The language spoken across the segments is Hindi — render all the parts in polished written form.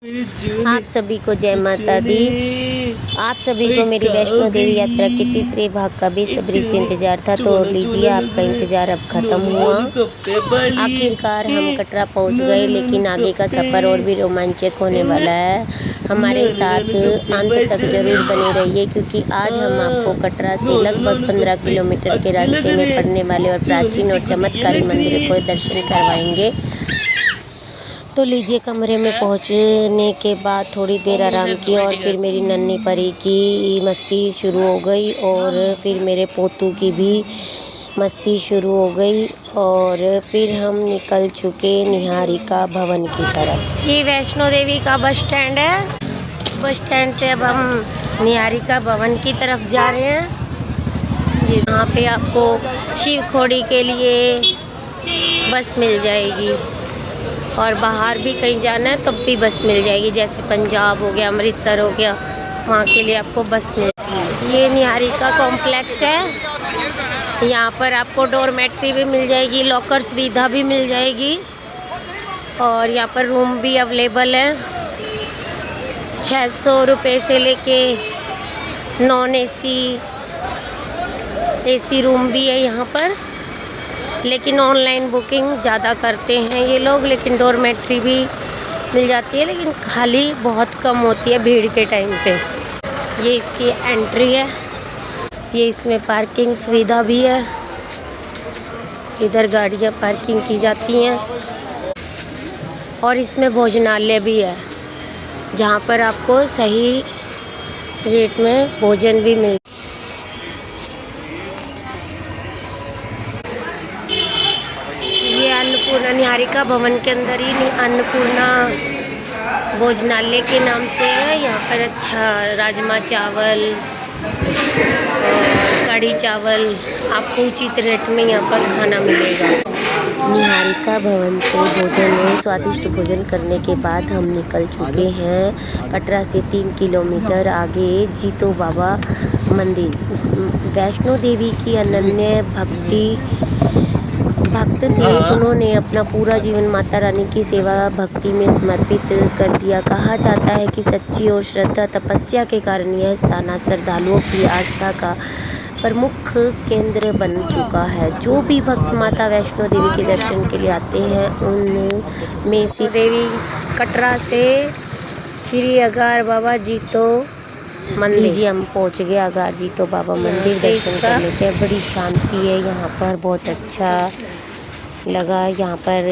आप सभी को जय माता दी। आप सभी को मेरी वैष्णो देवी यात्रा के तीसरे भाग का बेसब्री से इंतजार था। तो लीजिए, आपका इंतजार अब खत्म हुआ। आखिरकार हम कटरा पहुंच गए, लेकिन आगे का सफ़र और भी रोमांचक होने वाला है। हमारे साथ अंत तक जरूर बने रहिए, क्योंकि आज हम आपको कटरा से लगभग 15 किलोमीटर के रास्ते में पड़ने वाले और प्राचीन और चमत्कारी मंदिर को दर्शन करवाएंगे। तो लीजिए, कमरे में पहुंचने के बाद थोड़ी देर आराम किया और फिर मेरी नन्ही परी की मस्ती शुरू हो गई और फिर मेरे पोतू की भी मस्ती शुरू हो गई और फिर हम निकल चुके निहारिका भवन की तरफ। ये वैष्णो देवी का बस स्टैंड है। बस स्टैंड से अब हम निहारिका भवन की तरफ जा रहे हैं। यहाँ पे आपको शिव खोड़ी के लिए बस मिल जाएगी और बाहर भी कहीं जाना है तब भी बस मिल जाएगी, जैसे पंजाब हो गया, अमृतसर हो गया, वहाँ के लिए आपको बस मिल जाएगी। ये निहारिका कॉम्प्लेक्स है। यहाँ पर आपको डोरमेट्री भी मिल जाएगी, लॉकर सुविधा भी मिल जाएगी और यहाँ पर रूम भी अवेलेबल है। 600 रुपये से लेके नॉन एसी रूम भी है यहाँ पर, लेकिन ऑनलाइन बुकिंग ज़्यादा करते हैं ये लोग। लेकिन डॉर्मेट्री भी मिल जाती है, लेकिन खाली बहुत कम होती है भीड़ के टाइम पे। ये इसकी एंट्री है। ये इसमें पार्किंग सुविधा भी है, इधर गाड़ियाँ पार्किंग की जाती हैं और इसमें भोजनालय भी है, जहाँ पर आपको सही रेट में भोजन भी मिल। ये अन्नपूर्णा निहारिका भवन के अंदर ही अन्नपूर्णा भोजनालय के नाम से है। यहाँ पर अच्छा राजमा चावल और कढ़ी चावल आपको उचित रेट में यहाँ पर खाना मिलेगा। निहारिका भवन से भोजन में स्वादिष्ट भोजन करने के बाद हम निकल चुके हैं कटरा से 3 किलोमीटर आगे जीतो बाबा मंदिर। वैष्णो देवी की अनन्य भक्त थे। उन्होंने अपना पूरा जीवन माता रानी की सेवा भक्ति में समर्पित कर दिया। कहा जाता है कि सच्ची और श्रद्धा तपस्या के कारण यह स्थान आज श्रद्धालुओं की आस्था का प्रमुख केंद्र बन चुका है। जो भी भक्त माता वैष्णो देवी के दर्शन के लिए आते हैं, उनमें से देवी कटरा से श्री अगार बाबा जीतो मंदिर। लीजिए, हम पहुंच गए अगार जीतो बाबा मंदिर। दर्शन कर लेते हैं। बड़ी शांति है यहाँ पर, बहुत अच्छा लगा। यहाँ पर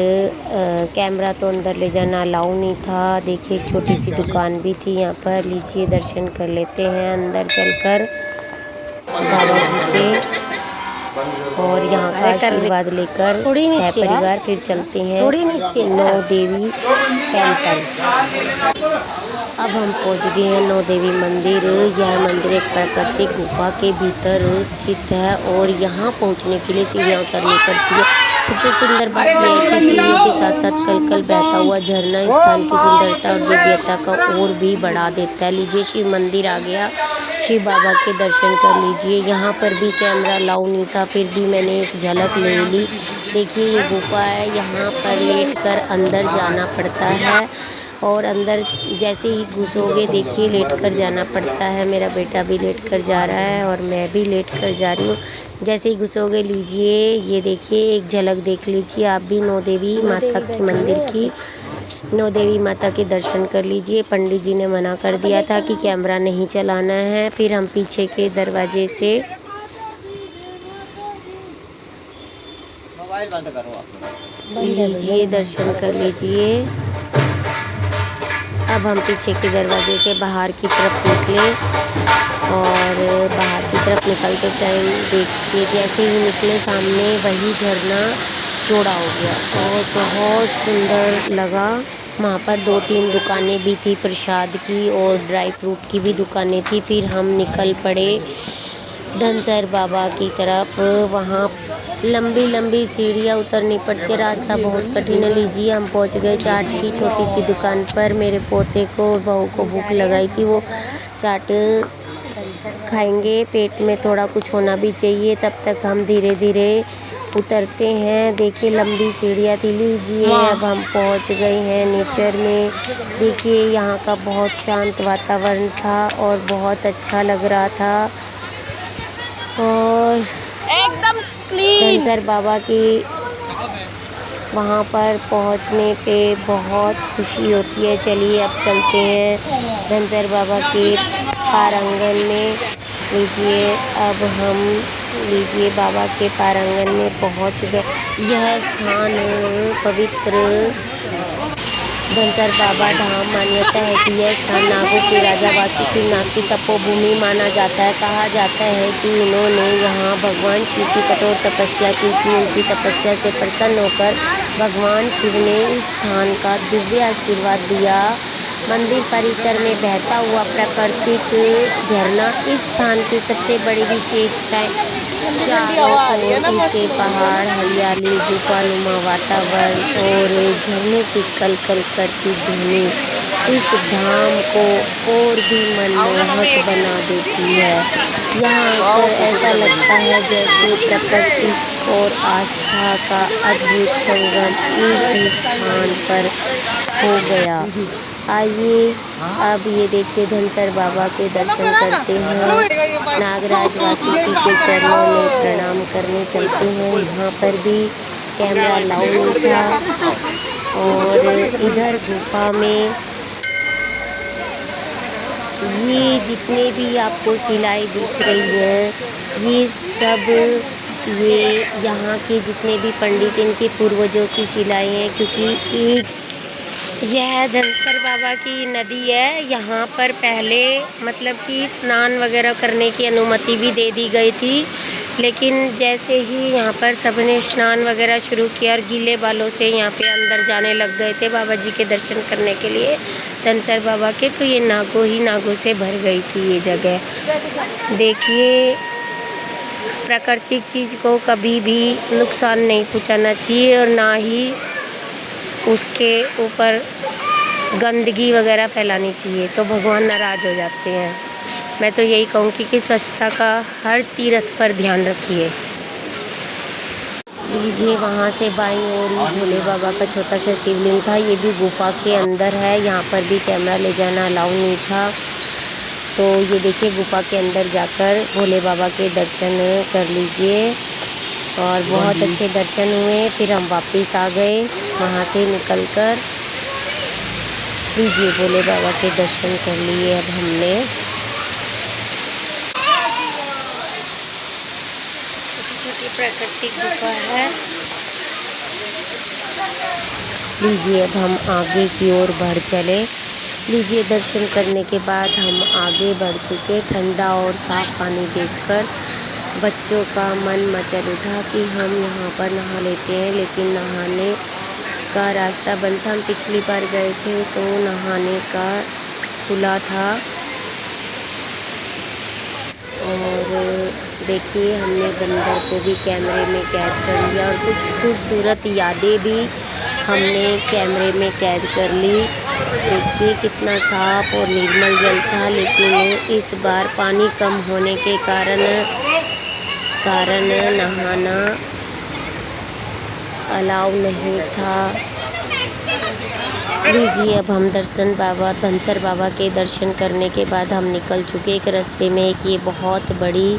कैमरा तो अंदर ले जाना अलाउ नहीं था। देखिए, एक छोटी सी दुकान भी थी यहाँ पर। लीजिए, दर्शन कर लेते हैं अंदर चलकर बाबा जी के और यहाँ का आशीर्वाद लेकर सह परिवार फिर चलते हैं नौ देवी टेम्पल। अब हम पहुँच गए हैं नौ देवी मंदिर। यह मंदिर एक प्राकृतिक गुफा के भीतर स्थित है और यहाँ पहुँचने के लिए सीढ़ियाँ उतरनी पड़ती है। सबसे सुंदर बात यह है कि सीढ़ियों के साथ साथ कल बहता हुआ झरना स्थान की सुंदरता और दिव्यता का और भी बढ़ा देता है। लीजिए, शिव मंदिर आ गया। शिव बाबा के दर्शन कर लीजिए। यहाँ पर भी कैमरा अलाउ नहीं था, फिर भी मैंने एक झलक ले ली। देखिए, ये गुफा है। यहाँ पर लेटकर अंदर जाना पड़ता है और अंदर जैसे ही घुसोगे, देखिए, लेटकर जाना पड़ता है। मेरा बेटा भी लेटकर जा रहा है और मैं भी लेटकर जा रही हूँ। जैसे ही घुसोगे, लीजिए, ये देखिए, एक झलक देख लीजिए आप भी नौ देवी माता के मंदिर की। नौ देवी माता के दर्शन कर लीजिए। पंडित जी ने मना कर दिया था कि कैमरा नहीं चलाना है। फिर हम पीछे के दरवाजे से मोबाइल बंद करो, लीजिए, दर्शन कर लीजिए। अब हम पीछे के दरवाजे से बाहर की तरफ निकले और बाहर की तरफ निकलते टाइम देखिए, जैसे ही निकले सामने वही झरना चौड़ा हो गया और बहुत सुंदर लगा। वहाँ पर 2-3 दुकानें भी थी प्रसाद की और ड्राई फ्रूट की भी दुकानें थी। फिर हम निकल पड़े धनसर बाबा की तरफ। वहाँ लंबी लंबी सीढ़ियाँ उतरनी पड़ती है, रास्ता बहुत कठिन है। लीजिए, हम पहुँच गए चाट की छोटी सी दुकान पर। मेरे पोते को और बहू को भूख लगाई थी, वो चाट खाएंगे। पेट में थोड़ा कुछ होना भी चाहिए। तब तक हम धीरे धीरे उतरते हैं। देखिए लंबी सीढ़ियाँ थी। लीजिए अब हम पहुंच गए हैं नेचर में। देखिए यहाँ का बहुत शांत वातावरण था और बहुत अच्छा लग रहा था। और एकदम क्लीन। धनसर बाबा की वहाँ पर पहुँचने पे बहुत खुशी होती है। चलिए अब चलते हैं धनसर बाबा के प्रांगण में। लीजिए बाबा के प्रांगण में पहुँच गए। यह स्थान पवित्र धनसर बाबा धाम। मान्यता है कि यह स्थान नागों के राजा वासुकीनाथ की तपोभूमि माना जाता है। कहा जाता है कि इन्होंने यहाँ भगवान शिव की कठोर तपस्या की थी। उनकी तपस्या से प्रसन्न होकर भगवान शिव ने इस स्थान का दिव्य आशीर्वाद दिया। मंदिर परिसर में बहता हुआ प्राकृतिक झरना इस स्थान की सबसे बड़ी विशेषता है। चारों ओर ऊंचे पहाड़, हरियाली, गुफानुमा वातावरण और झरने की कलकल करती ध्वनि इस धाम को और भी मनमोहक बना देती है। यहाँ आकर ऐसा लगता है जैसे प्रकृति और आस्था का अद्भुत संगम एक ही स्थान पर हो गया। आइए अब ये देखिए धनसर बाबा के दर्शन करते हैं। नागराज वासुकी के चरणों में प्रणाम करने चलते हैं। यहाँ पर भी कैमरा अलाउ नहीं था। और इधर गुफा में ये जितने भी आपको शिलाएं दिख रही हैं ये सब यहाँ के जितने भी पंडित इनके पूर्वजों की शिलाएं हैं। क्योंकि यह धनसर बाबा की नदी है। यहाँ पर पहले मतलब कि स्नान वगैरह करने की अनुमति भी दे दी गई थी। लेकिन जैसे ही यहाँ पर सबने स्नान वगैरह शुरू किया और गीले बालों से यहाँ पे अंदर जाने लग गए थे बाबा जी के दर्शन करने के लिए धनसर बाबा के, तो ये नागों से भर गई थी ये जगह। देखिए प्राकृतिक चीज़ को कभी भी नुकसान नहीं पहुँचाना चाहिए और ना ही उसके ऊपर गंदगी वगैरह फैलानी चाहिए, तो भगवान नाराज़ हो जाते हैं। मैं तो यही कहूँगी कि स्वच्छता का हर तीर्थ पर ध्यान रखिए। लीजिए वहाँ से बाईं ओर ही भोले बाबा का छोटा सा शिवलिंग था। ये भी गुफा के अंदर है। यहाँ पर भी कैमरा ले जाना अलाउ नहीं था। तो ये देखिए गुफा के अंदर जाकर भोले बाबा के दर्शन कर लीजिए। और बहुत अच्छे दर्शन हुए। फिर हम वापस आ गए वहाँ से निकलकर। लीजिए भोले बाबा के दर्शन कर लिए अब हमने। छोटी छोटी प्राकृतिक गुफा है। लीजिए अब हम आगे की ओर बढ़ चले। लीजिए दर्शन करने के बाद हम आगे बढ़ चुके। ठंडा और साफ पानी देखकर बच्चों का मन मचल उठा कि हम यहाँ पर नहा लेते हैं। लेकिन नहाने का रास्ता बंद था। हम पिछली बार गए थे तो नहाने का खुला था। और देखिए हमने बंदर को भी कैमरे में कैद कर लिया और कुछ खूबसूरत यादें भी हमने कैमरे में कैद कर ली। देखिए कितना साफ और निर्मल जल था। लेकिन इस बार पानी कम होने के कारण नहाना अलाउ नहीं था। लीजिए अब हम धनसर बाबा के दर्शन करने के बाद हम निकल चुके। एक रास्ते में एक ये बहुत बड़ी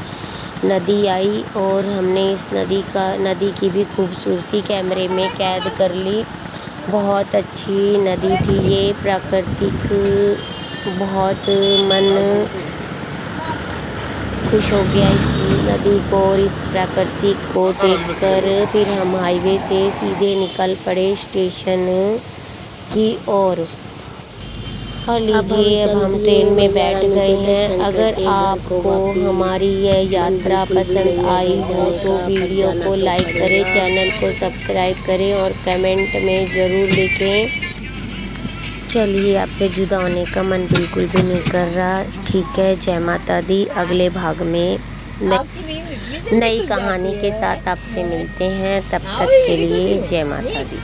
नदी आई और हमने इस नदी की भी खूबसूरती कैमरे में कैद कर ली। बहुत अच्छी नदी थी ये, प्राकृतिक, बहुत मन खुश हो गया इस नदी को और इस प्राकृतिक को देखकर। फिर हम हाईवे से सीधे निकल पड़े स्टेशन की ओर। और लीजिए अब हम ट्रेन में बैठ गए हैं। अगर आपको हमारी यह यात्रा पसंद आई हो तो वीडियो को लाइक करें, चैनल को सब्सक्राइब करें और कमेंट में ज़रूर लिखें। चलिए आपसे जुदा होने का मन बिल्कुल भी नहीं कर रहा। ठीक है, जय माता दी। अगले भाग में नई कहानी के साथ आपसे मिलते हैं। तब तक के लिए जय माता दी।